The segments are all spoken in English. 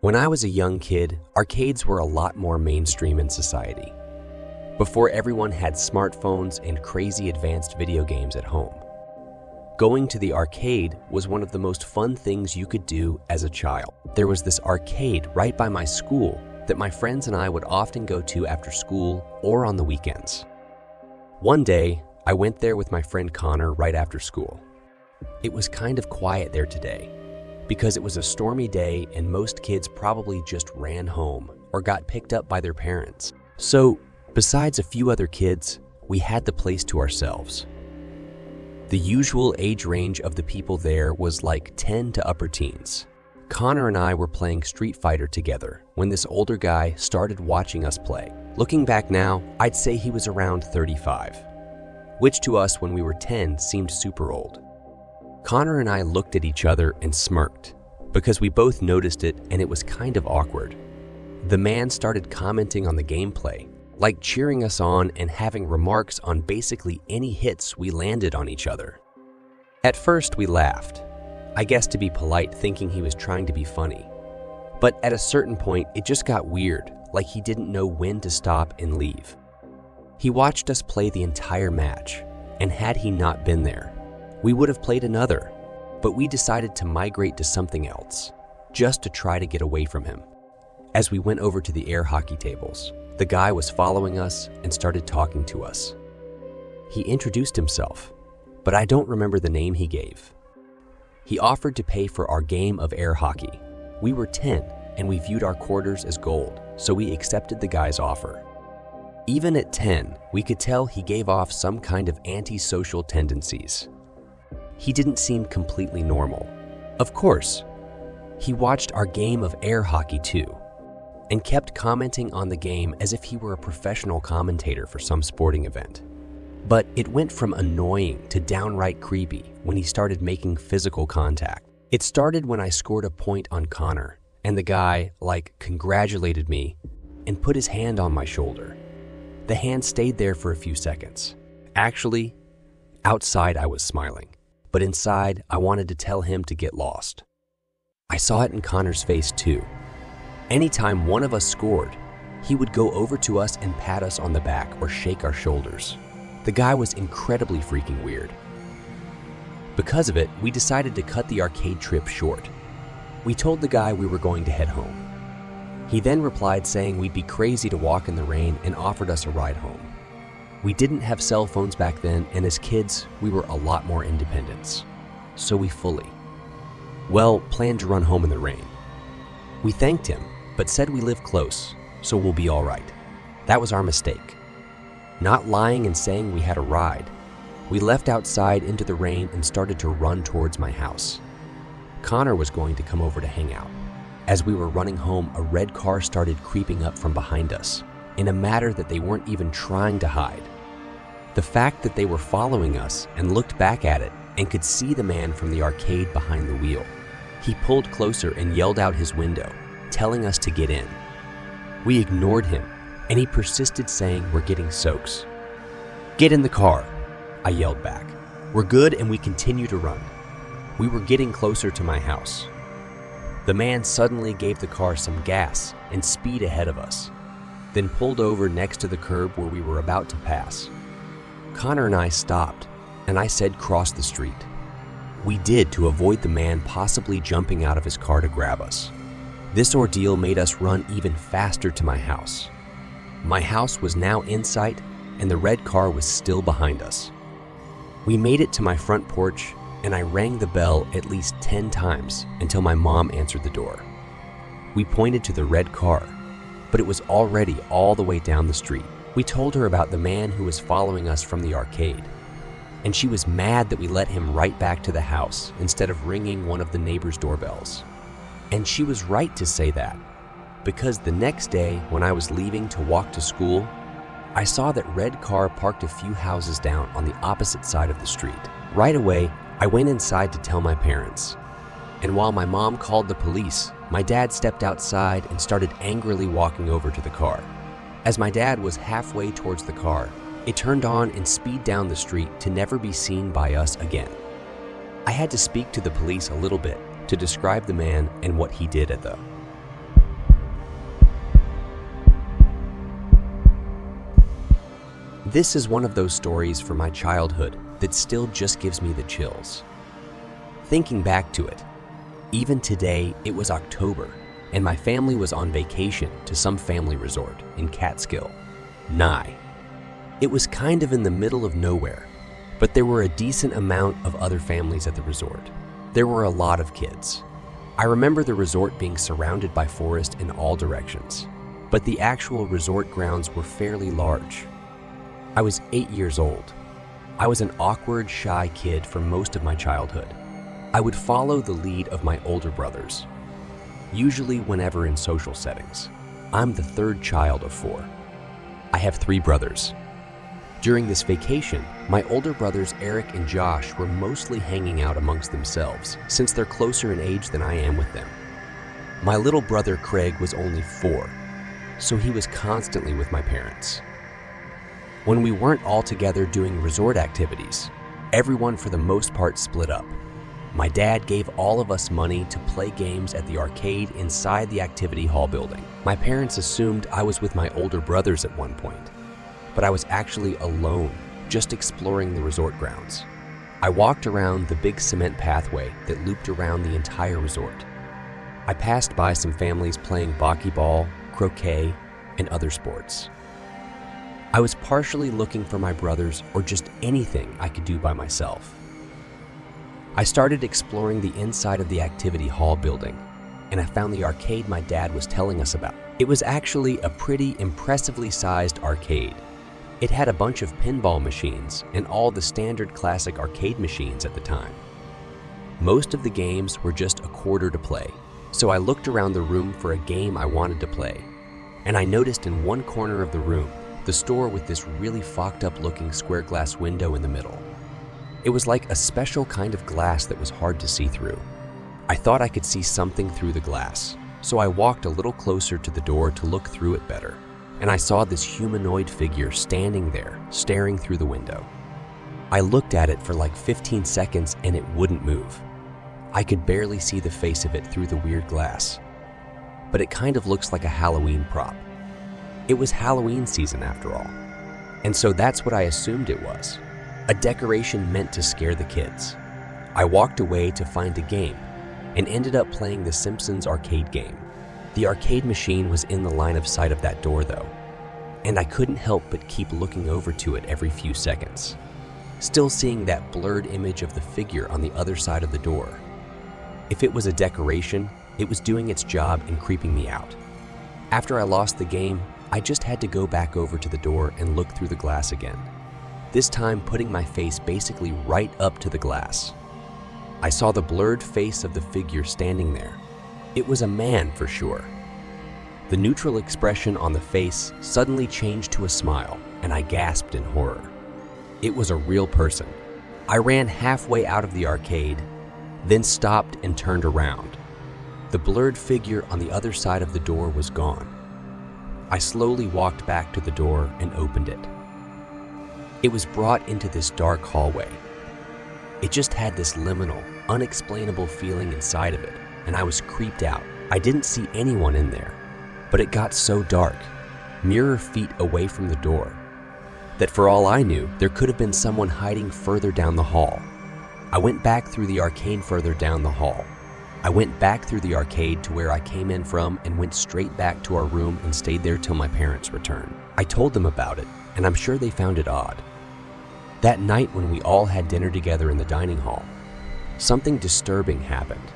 When I was a young kid, arcades were a lot more mainstream in society. Before everyone had smartphones and crazy advanced video games at home. Going to the arcade was one of the most fun things you could do as a child. There was this arcade right by my school that my friends and I would often go to after school or on the weekends. One day, I went there with my friend Connor right after school. It was kind of quiet there today because it was a stormy day and most kids probably just ran home or got picked up by their parents. So, besides a few other kids, we had the place to ourselves. The usual age range of the people there was like 10 to upper teens. Connor and I were playing Street Fighter together when this older guy started watching us play. Looking back now, I'd say he was around 35, which to us when we were 10 seemed super old. Connor and I looked at each other and smirked because we both noticed it and it was kind of awkward. The man started commenting on the gameplay, like cheering us on and having remarks on basically any hits we landed on each other. At first we laughed, I guess to be polite, thinking he was trying to be funny. But at a certain point it just got weird, like he didn't know when to stop and leave. He watched us play the entire match, and had he not been there, we would have played another, but we decided to migrate to something else, just to try to get away from him. As we went over to the air hockey tables, the guy was following us and started talking to us. He introduced himself, but I don't remember the name he gave. He offered to pay for our game of air hockey. We were 10 and we viewed our quarters as gold, so we accepted the guy's offer. Even at 10, we could tell he gave off some kind of antisocial tendencies. He didn't seem completely normal. Of course, he watched our game of air hockey too, and kept commenting on the game as if he were a professional commentator for some sporting event. But it went from annoying to downright creepy when he started making physical contact. It started when I scored a point on Connor, and the guy, congratulated me and put his hand on my shoulder. The hand stayed there for a few seconds. Actually, outside I was smiling, but inside I wanted to tell him to get lost. I saw it in Connor's face too. Anytime one of us scored, he would go over to us and pat us on the back or shake our shoulders. The guy was incredibly freaking weird. Because of it, we decided to cut the arcade trip short. We told the guy we were going to head home. He then replied saying we'd be crazy to walk in the rain and offered us a ride home. We didn't have cell phones back then, and as kids, we were a lot more independent. So we planned to run home in the rain. We thanked him, but said we live close, so we'll be all right. That was our mistake. Not lying and saying we had a ride, we left outside into the rain and started to run towards my house. Connor was going to come over to hang out. As we were running home, a red car started creeping up from behind us in a manner that they weren't even trying to hide. The fact that they were following us and looked back at it and could see the man from the arcade behind the wheel. He pulled closer and yelled out his window, telling us to get in. We ignored him, and he persisted saying we're getting soaks. "Get in the car," I yelled back. "We're good," and we continued to run. We were getting closer to my house. The man suddenly gave the car some gas and speed ahead of us, then pulled over next to the curb where we were about to pass. Connor and I stopped, and I said cross the street. We did, to avoid the man possibly jumping out of his car to grab us. This ordeal made us run even faster to my house. My house was now in sight, and the red car was still behind us. We made it to my front porch, and I rang the bell at least 10 times until my mom answered the door. We pointed to the red car, but it was already all the way down the street. We told her about the man who was following us from the arcade, and she was mad that we let him right back to the house instead of ringing one of the neighbors' doorbells. And she was right to say that, because the next day when I was leaving to walk to school, I saw that red car parked a few houses down on the opposite side of the street. Right away, I went inside to tell my parents. And while my mom called the police, my dad stepped outside and started angrily walking over to the car. As my dad was halfway towards the car, it turned on and sped down the street to never be seen by us again. I had to speak to the police a little bit to describe the man and what he did at the This is one of those stories from my childhood that still just gives me the chills. Thinking back to it, even today it was October and my family was on vacation to some family resort in Catskill, Nye. It was kind of in the middle of nowhere, but there were a decent amount of other families at the resort. There were a lot of kids. I remember the resort being surrounded by forest in all directions, but the actual resort grounds were fairly large. I was 8 years old. I was an awkward, shy kid for most of my childhood. I would follow the lead of my older brothers, usually whenever in social settings. I'm the third child of 4. I have 3 brothers. During this vacation, my older brothers Eric and Josh were mostly hanging out amongst themselves since they're closer in age than I am with them. My little brother Craig was only 4, so he was constantly with my parents. When we weren't all together doing resort activities, everyone for the most part split up. My dad gave all of us money to play games at the arcade inside the activity hall building. My parents assumed I was with my older brothers at one point, but I was actually alone, just exploring the resort grounds. I walked around the big cement pathway that looped around the entire resort. I passed by some families playing buckyball, croquet, and other sports. I was partially looking for my brothers or just anything I could do by myself. I started exploring the inside of the activity hall building, and I found the arcade my dad was telling us about. It was actually a pretty impressively sized arcade. It had a bunch of pinball machines and all the standard classic arcade machines at the time. Most of the games were just a quarter to play, so I looked around the room for a game I wanted to play, and I noticed in one corner of the room the store with this really fogged up looking square glass window in the middle. It was like a special kind of glass that was hard to see through. I thought I could see something through the glass, so I walked a little closer to the door to look through it better, and I saw this humanoid figure standing there, staring through the window. I looked at it for like 15 seconds and it wouldn't move. I could barely see the face of it through the weird glass, but it kind of looks like a Halloween prop. It was Halloween season after all, and so that's what I assumed it was. A decoration meant to scare the kids. I walked away to find a game and ended up playing the Simpsons arcade game. The arcade machine was in the line of sight of that door though, and I couldn't help but keep looking over to it every few seconds, still seeing that blurred image of the figure on the other side of the door. If it was a decoration, it was doing its job and creeping me out. After I lost the game, I just had to go back over to the door and look through the glass again, this time putting my face basically right up to the glass. I saw the blurred face of the figure standing there. It was a man for sure. The neutral expression on the face suddenly changed to a smile, and I gasped in horror. It was a real person. I ran halfway out of the arcade, then stopped and turned around. The blurred figure on the other side of the door was gone. I slowly walked back to the door and opened it. It was brought into this dark hallway. It just had this liminal, unexplainable feeling inside of it, and I was creeped out. I didn't see anyone in there, but it got so dark, mere feet away from the door, that for all I knew, there could have been someone hiding further down the hall. I went back through the arcade further down the hall. I went back through the arcade to where I came in from and went straight back to our room and stayed there till my parents returned. I told them about it, and I'm sure they found it odd. That night when we all had dinner together in the dining hall, something disturbing happened.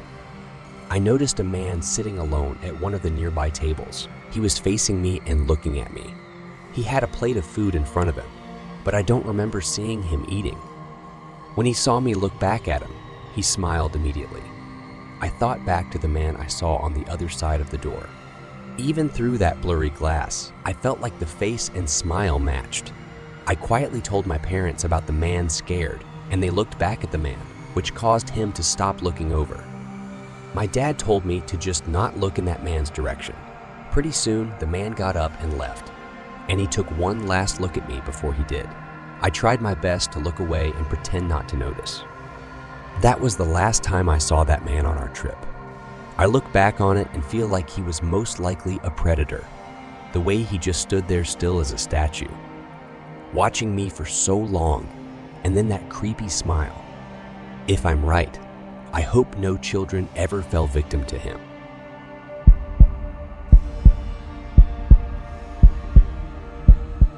I noticed a man sitting alone at one of the nearby tables. He was facing me and looking at me. He had a plate of food in front of him, but I don't remember seeing him eating. When he saw me look back at him, he smiled immediately. I thought back to the man I saw on the other side of the door. Even through that blurry glass, I felt like the face and smile matched. I quietly told my parents about the man scared, and they looked back at the man, which caused him to stop looking over. My dad told me to just not look in that man's direction. Pretty soon, the man got up and left, and he took one last look at me before he did. I tried my best to look away and pretend not to notice. That was the last time I saw that man on our trip. I look back on it and feel like he was most likely a predator, the way he just stood there still as a statue. watching me for so long, and then that creepy smile. If I'm right, I hope no children ever fell victim to him.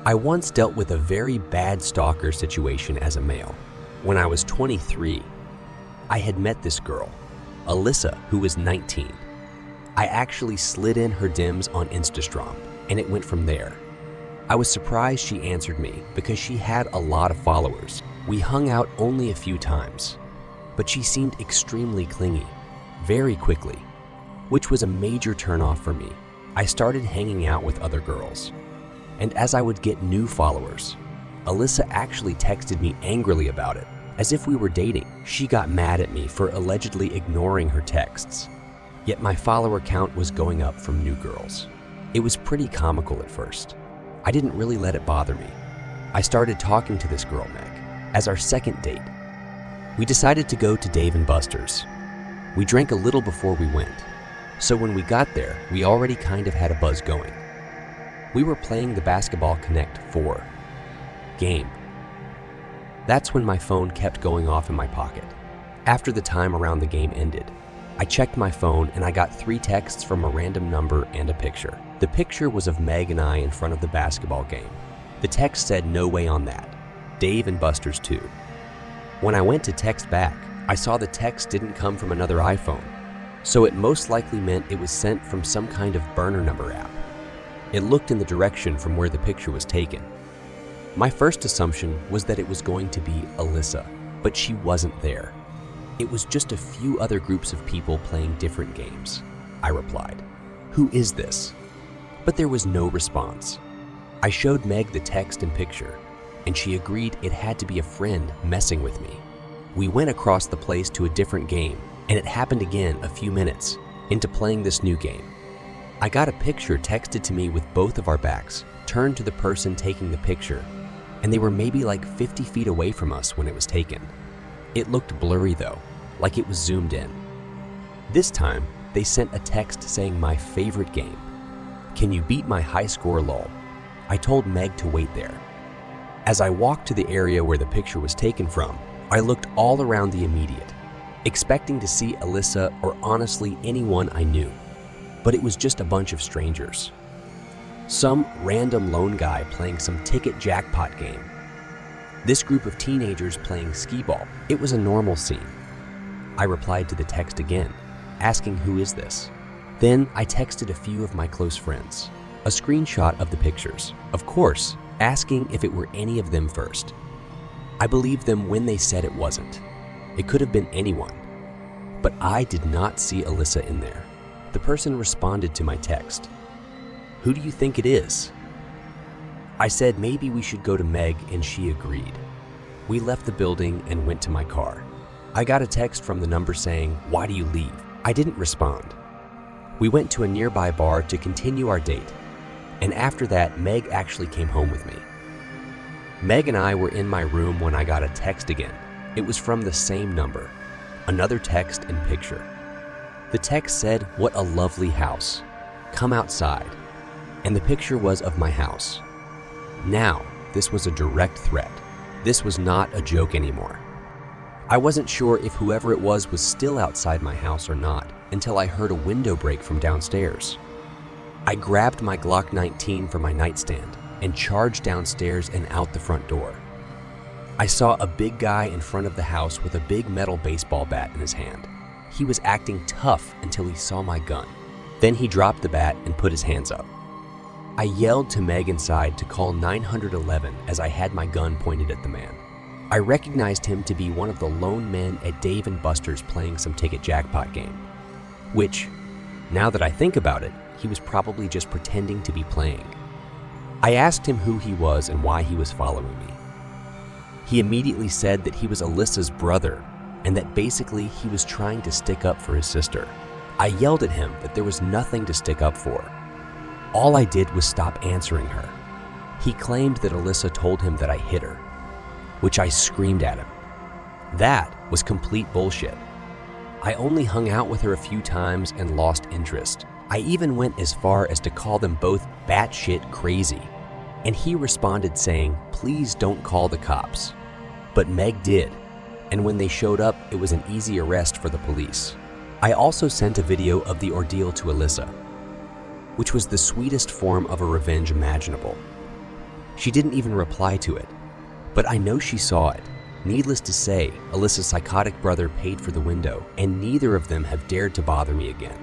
I once dealt with a very bad stalker situation as a male. When I was 23, I had met this girl, Alyssa, who was 19. I actually slid in her DMs on Instagram, and it went from there. I was surprised she answered me because she had a lot of followers. We hung out only a few times, but she seemed extremely clingy, very quickly, which was a major turnoff for me. I started hanging out with other girls, and as I would get new followers, Alyssa actually texted me angrily about it, as if we were dating. She got mad at me for allegedly ignoring her texts, yet my follower count was going up from new girls. It was pretty comical at first. I didn't really let it bother me. I started talking to this girl, Meg, as our second date. We decided to go to Dave & Buster's. We drank a little before we went, so when we got there, we already kind of had a buzz going. We were playing the Basketball Connect 4 game. That's when my phone kept going off in my pocket. After the time around the game ended, I checked my phone and I got 3 texts from a random number and a picture. The picture was of Meg and I in front of the basketball game. The text said, "No way on that. Dave & Buster's too." When I went to text back, I saw the text didn't come from another iPhone, so it most likely meant it was sent from some kind of burner number app. It looked in the direction from where the picture was taken. My first assumption was that it was going to be Alyssa, but she wasn't there. It was just a few other groups of people playing different games. I replied, "Who is this?" But there was no response. I showed Meg the text and picture, and she agreed it had to be a friend messing with me. We went across the place to a different game, and it happened again a few minutes into playing this new game. I got a picture texted to me with both of our backs turned to the person taking the picture, and they were maybe like 50 feet away from us when it was taken. It looked blurry though, like it was zoomed in. This time, they sent a text saying my favorite game. "Can you beat my high score, lol?" I told Meg to wait there. As I walked to the area where the picture was taken from, I looked all around the immediate, expecting to see Alyssa or honestly anyone I knew. But it was just a bunch of strangers. Some random lone guy playing some ticket jackpot game. This group of teenagers playing skee-ball. It was a normal scene. I replied to the text again, asking who is this? Then I texted a few of my close friends, a screenshot of the pictures, of course, asking if it were any of them first. I believed them when they said it wasn't. It could have been anyone, but I did not see Alyssa in there. The person responded to my text. "Who do you think it is?" I said maybe we should go to Meg, and she agreed. We left the building and went to my car. I got a text from the number saying, "Why do you leave?" I didn't respond. We went to a nearby bar to continue our date, and after that, Meg actually came home with me. Meg and I were in my room when I got a text again. It was from the same number, another text and picture. The text said, "What a lovely house. Come outside." And the picture was of my house. Now, this was a direct threat. This was not a joke anymore. I wasn't sure if whoever it was still outside my house or not until I heard a window break from downstairs. I grabbed my Glock 19 from my nightstand and charged downstairs and out the front door. I saw a big guy in front of the house with a big metal baseball bat in his hand. He was acting tough until he saw my gun. Then he dropped the bat and put his hands up. I yelled to Meg inside to call 911 as I had my gun pointed at the man. I recognized him to be one of the lone men at Dave & Buster's playing some ticket jackpot game, which, now that I think about it, he was probably just pretending to be playing. I asked him who he was and why he was following me. He immediately said that he was Alyssa's brother and that basically he was trying to stick up for his sister. I yelled at him that there was nothing to stick up for. All I did was stop answering her. He claimed that Alyssa told him that I hit her, which I screamed at him. That was complete bullshit. I only hung out with her a few times and lost interest. I even went as far as to call them both batshit crazy. and he responded saying, "Please don't call the cops." But Meg did, and when they showed up, it was an easy arrest for the police. I also sent a video of the ordeal to Alyssa, which was the sweetest form of a revenge imaginable. She didn't even reply to it, but I know she saw it. Needless to say, Alyssa's psychotic brother paid for the window, and neither of them have dared to bother me again.